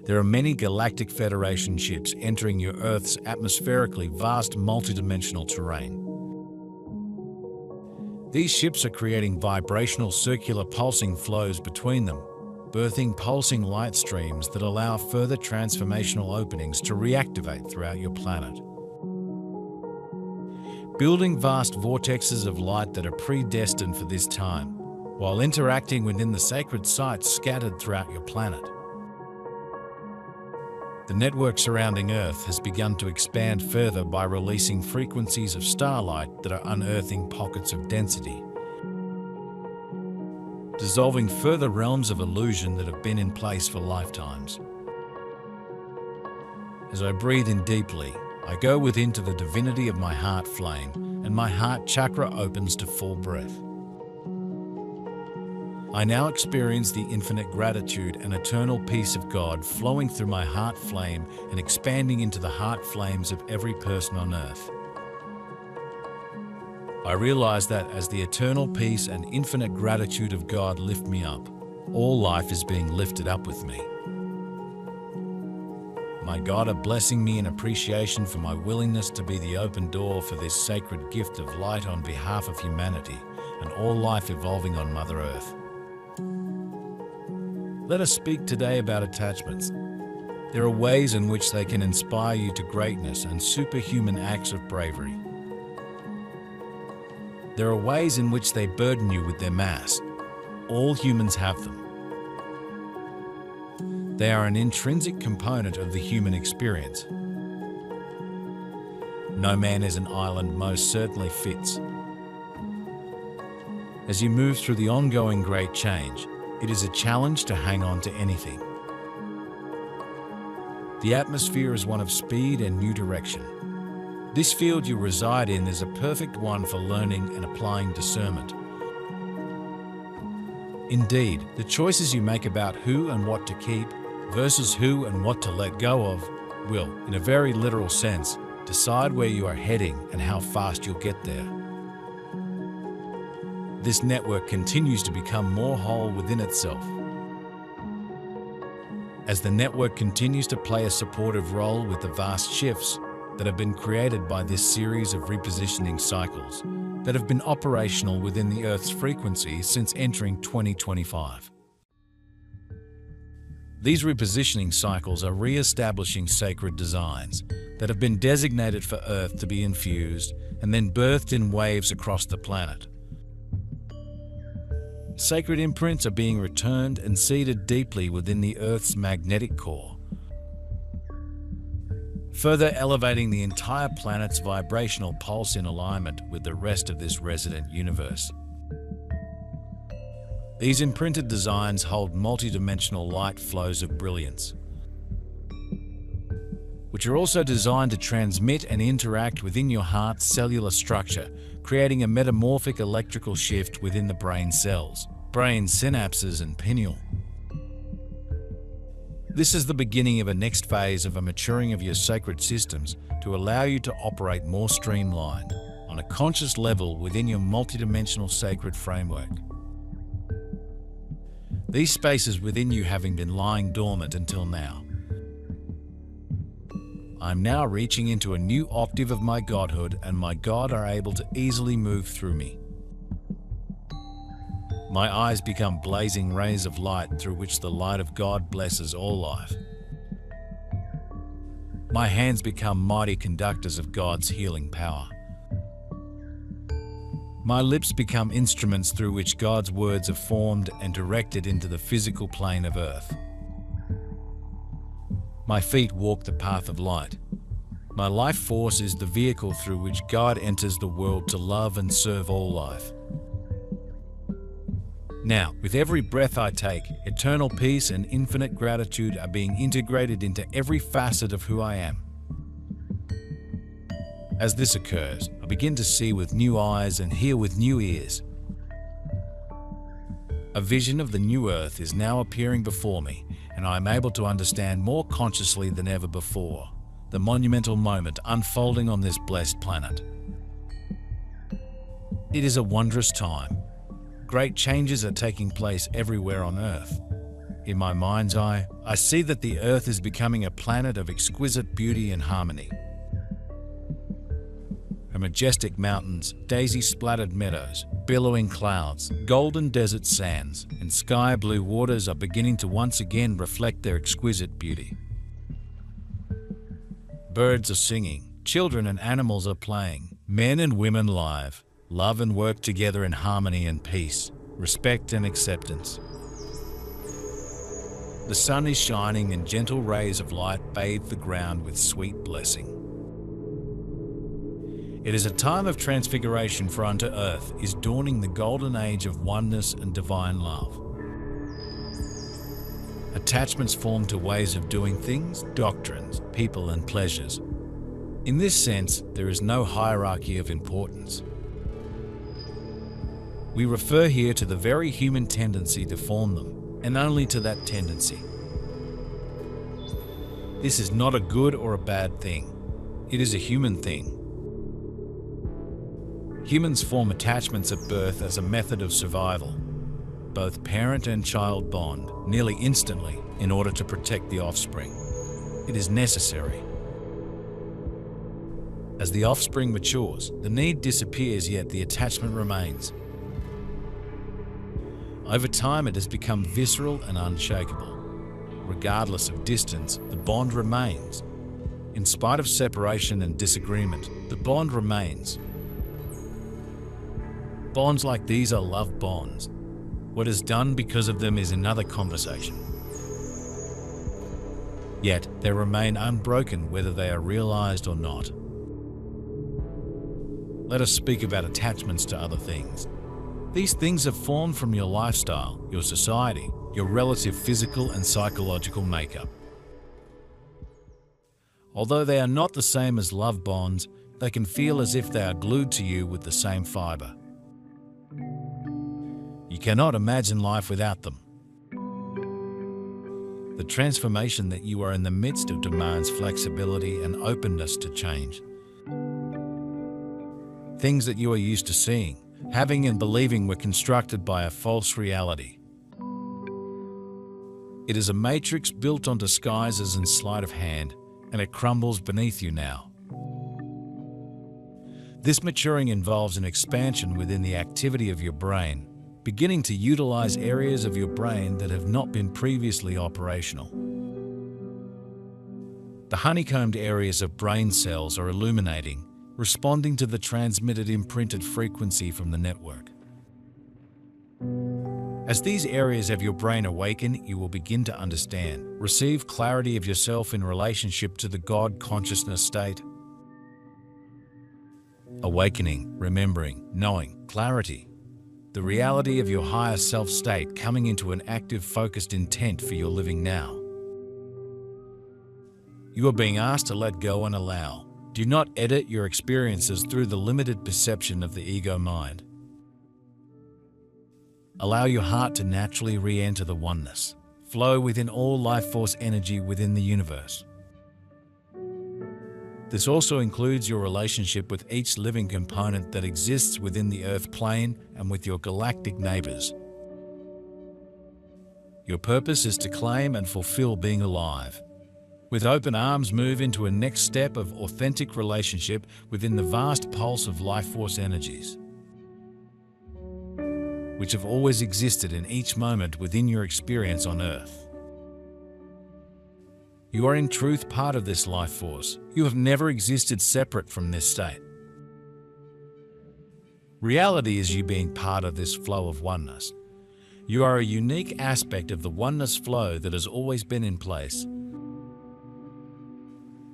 There are many Galactic Federation ships entering your Earth's atmospherically vast multidimensional terrain. These ships are creating vibrational circular pulsing flows between them, birthing pulsing light streams that allow further transformational openings to reactivate throughout your planet. Building vast vortexes of light that are predestined for this time, while interacting within the sacred sites scattered throughout your planet. The network surrounding Earth has begun to expand further by releasing frequencies of starlight that are unearthing pockets of density, dissolving further realms of illusion that have been in place for lifetimes. As I breathe in deeply, I go within to the divinity of my heart flame, and my heart chakra opens to full breath. I now experience the infinite gratitude and eternal peace of God flowing through my heart flame and expanding into the heart flames of every person on earth. I realize that as the eternal peace and infinite gratitude of God lift me up, all life is being lifted up with me. My God are blessing me in appreciation for my willingness to be the open door for this sacred gift of light on behalf of humanity and all life evolving on Mother Earth. Let us speak today about attachments. There are ways in which they can inspire you to greatness and superhuman acts of bravery. There are ways in which they burden you with their mass. All humans have them. They are an intrinsic component of the human experience. No man is an island most certainly fits. As you move through the ongoing great change, it is a challenge to hang on to anything. The atmosphere is one of speed and new direction. This field you reside in is a perfect one for learning and applying discernment. Indeed, the choices you make about who and what to keep versus who and what to let go of will, in a very literal sense, decide where you are heading and how fast you'll get there. This network continues to become more whole within itself. As the network continues to play a supportive role with the vast shifts that have been created by this series of repositioning cycles that have been operational within the Earth's frequency since entering 2025. These repositioning cycles are re-establishing sacred designs that have been designated for Earth to be infused and then birthed in waves across the planet. Sacred imprints are being returned and seeded deeply within the Earth's magnetic core, further elevating the entire planet's vibrational pulse in alignment with the rest of this resident universe. These imprinted designs hold multidimensional light flows of brilliance, which are also designed to transmit and interact within your heart's cellular structure, creating a metamorphic electrical shift within the brain cells, brain synapses, and pineal. This is the beginning of a next phase of a maturing of your sacred systems to allow you to operate more streamlined, on a conscious level within your multidimensional sacred framework. These spaces within you having been lying dormant until now. I'm now reaching into a new octave of my godhood, and my God are able to easily move through me. My eyes become blazing rays of light through which the light of God blesses all life. My hands become mighty conductors of God's healing power. My lips become instruments through which God's words are formed and directed into the physical plane of Earth. My feet walk the path of light. My life force is the vehicle through which God enters the world to love and serve all life. Now, with every breath I take, eternal peace and infinite gratitude are being integrated into every facet of who I am. As this occurs, I begin to see with new eyes and hear with new ears. A vision of the new Earth is now appearing before me, and I am able to understand more consciously than ever before the monumental moment unfolding on this blessed planet. It is a wondrous time. Great changes are taking place everywhere on Earth. in my mind's eye, I see that the Earth is becoming a planet of exquisite beauty and harmony. Her majestic mountains, daisy-splattered meadows, billowing clouds, golden desert sands, and sky-blue waters are beginning to once again reflect their exquisite beauty. Birds are singing, children and animals are playing, men and women live, love and work together in harmony and peace, respect and acceptance. The sun is shining and gentle rays of light bathe the ground with sweet blessing. It is a time of transfiguration, for unto earth is dawning the golden age of oneness and divine love. Attachments form to ways of doing things, doctrines, people and pleasures. In this sense, there is no hierarchy of importance. We refer here to the very human tendency to form them, and only to that tendency. This is not a good or a bad thing. It is a human thing. Humans form attachments at birth as a method of survival. Both parent and child bond nearly instantly in order to protect the offspring. It is necessary. As the offspring matures, the need disappears, yet the attachment remains. Over time, it has become visceral and unshakable. Regardless of distance, the bond remains. In spite of separation and disagreement, the bond remains. Bonds like these are love bonds. What is done because of them is another conversation. Yet, they remain unbroken whether they are realized or not. Let us speak about attachments to other things. These things have formed from your lifestyle, your society, your relative physical and psychological makeup. Although they are not the same as love bonds, they can feel as if they are glued to you with the same fiber. You cannot imagine life without them. The transformation that you are in the midst of demands flexibility and openness to change. Things that you are used to seeing, having and believing were constructed by a false reality. It is a matrix built on disguises and sleight of hand, and it crumbles beneath you now. This maturing involves an expansion within the activity of your brain, beginning to utilize areas of your brain that have not been previously operational. The honeycombed areas of brain cells are illuminating, responding to the transmitted imprinted frequency from the network. As these areas of your brain awaken, you will begin to understand, receive clarity of yourself in relationship to the God consciousness state. Awakening, remembering, knowing, clarity. The reality of your higher self state coming into an active, focused intent for your living now. You are being asked to let go and allow. Do not edit your experiences through the limited perception of the ego mind. Allow your heart to naturally re-enter the oneness. Flow within all life force energy within the universe. This also includes your relationship with each living component that exists within the Earth plane and with your galactic neighbors. Your purpose is to claim and fulfill being alive. With open arms, move into a next step of authentic relationship within the vast pulse of life force energies, which have always existed in each moment within your experience on Earth. You are in truth part of this life force. You have never existed separate from this state. Reality is you being part of this flow of oneness. You are a unique aspect of the oneness flow that has always been in place.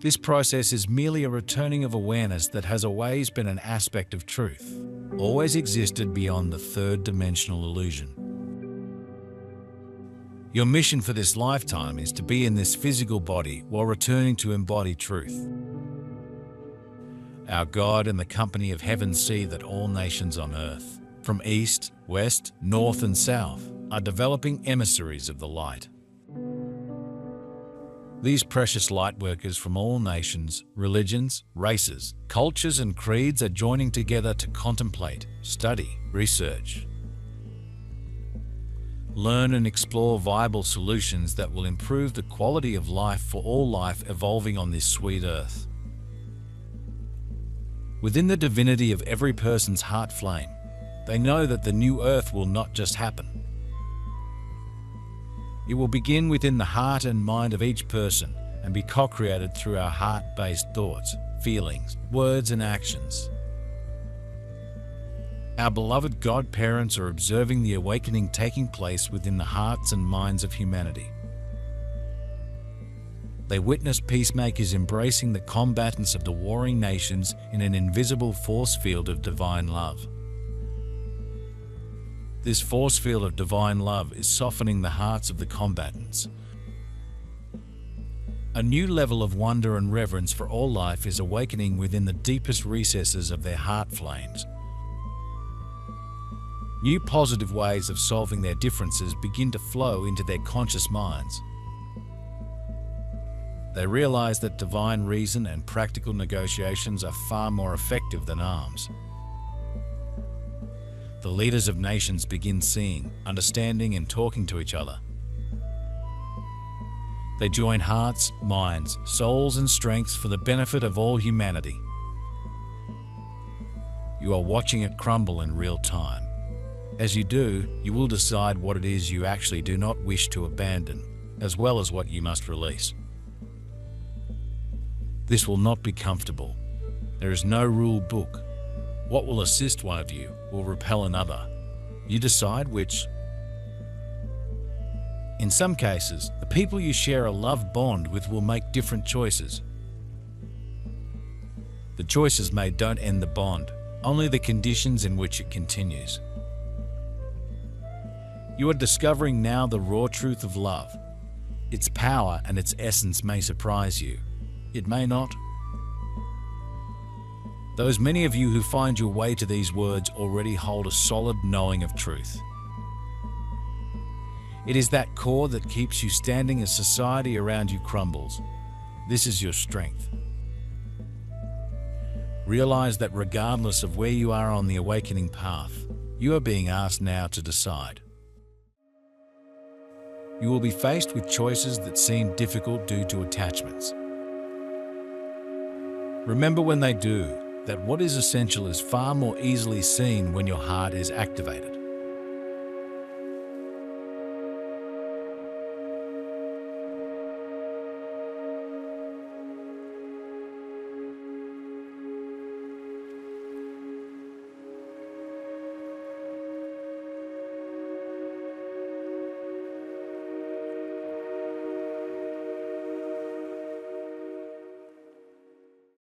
This process is merely a returning of awareness that has always been an aspect of truth, always existed beyond the third dimensional illusion. Your mission for this lifetime is to be in this physical body while returning to embody truth. Our God and the company of heaven see that all nations on earth, from east, west, north and south, are developing emissaries of the light. These precious light workers from all nations, religions, races, cultures and creeds are joining together to contemplate, study, research. learn and explore viable solutions that will improve the quality of life for all life evolving on this sweet earth. Within the divinity of every person's heart flame, they know that the new earth will not just happen. It will begin within the heart and mind of each person and be co-created through our heart-based thoughts, feelings, words, and actions. Our beloved godparents are observing the awakening taking place within the hearts and minds of humanity. They witness peacemakers embracing the combatants of the warring nations in an invisible force field of divine love. This force field of divine love is softening the hearts of the combatants. A new level of wonder and reverence for all life is awakening within the deepest recesses of their heart flames. New positive ways of solving their differences begin to flow into their conscious minds. They realize that divine reason and practical negotiations are far more effective than arms. The leaders of nations begin seeing, understanding, and talking to each other. They join hearts, minds, souls, and strengths for the benefit of all humanity. You are watching it crumble in real time. As you do, you will decide what it is you actually do not wish to abandon, as well as what you must release. This will not be comfortable. There is no rule book. What will assist one of you will repel another. You decide which. In some cases, the people you share a love bond with will make different choices. The choices made don't end the bond, only the conditions in which it continues. You are discovering now the raw truth of love. Its power and its essence may surprise you. It may not. Those many of you who find your way to these words already hold a solid knowing of truth. It is that core that keeps you standing as society around you crumbles. This is your strength. Realize that regardless of where you are on the awakening path, you are being asked now to decide. You will be faced with choices that seem difficult due to attachments. Remember when they do, that what is essential is far more easily seen when your heart is activated.